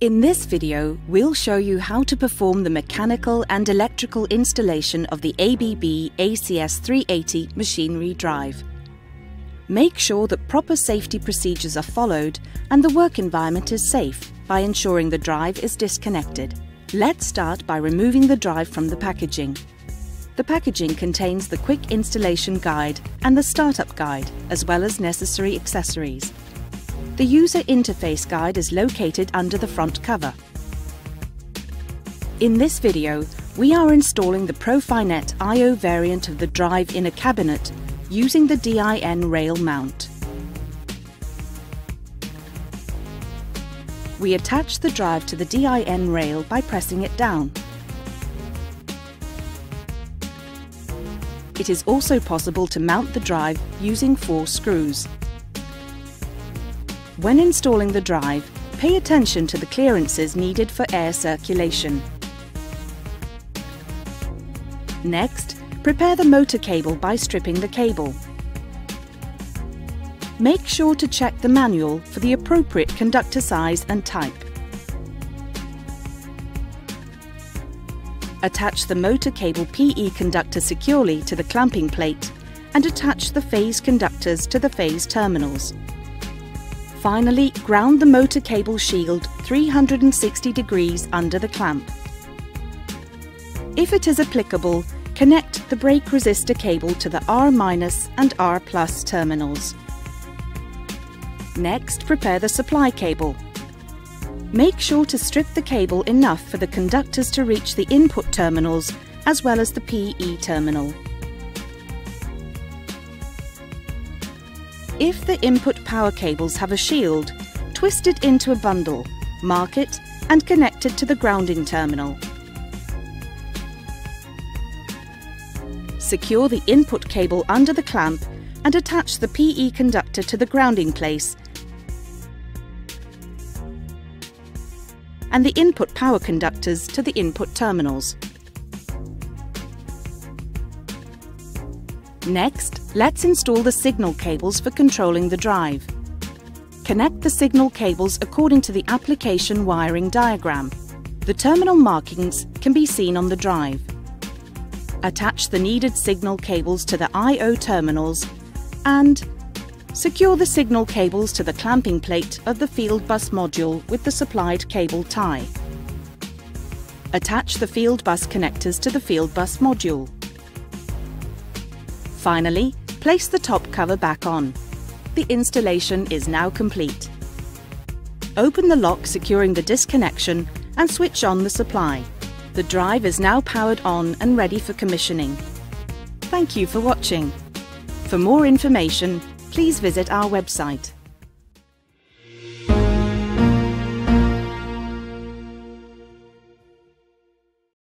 In this video, we'll show you how to perform the mechanical and electrical installation of the ABB ACS380 machinery drive. Make sure that proper safety procedures are followed and the work environment is safe by ensuring the drive is disconnected. Let's start by removing the drive from the packaging. The packaging contains the quick installation guide and the startup guide, as well as necessary accessories. The user interface guide is located under the front cover. In this video, we are installing the Profinet I/O variant of the drive in a cabinet using the DIN rail mount. We attach the drive to the DIN rail by pressing it down. It is also possible to mount the drive using 4 screws. When installing the drive, pay attention to the clearances needed for air circulation. Next, prepare the motor cable by stripping the cable. Make sure to check the manual for the appropriate conductor size and type. Attach the motor cable PE conductor securely to the clamping plate and attach the phase conductors to the phase terminals. Finally, ground the motor cable shield 360 degrees under the clamp. If it is applicable, connect the brake resistor cable to the R- and R+ terminals. Next, prepare the supply cable. Make sure to strip the cable enough for the conductors to reach the input terminals as well as the PE terminal. If the input power cables have a shield, twist it into a bundle, mark it and connect it to the grounding terminal. Secure the input cable under the clamp and attach the PE conductor to the grounding place and the input power conductors to the input terminals. Next, let's install the signal cables for controlling the drive. Connect the signal cables according to the application wiring diagram. The terminal markings can be seen on the drive. Attach the needed signal cables to the I/O terminals and secure the signal cables to the clamping plate of the field bus module with the supplied cable tie. Attach the field bus connectors to the field bus module. Finally, place the top cover back on. The installation is now complete. Open the lock securing the disconnection and switch on the supply. The drive is now powered on and ready for commissioning. Thank you for watching. For more information, please visit our website.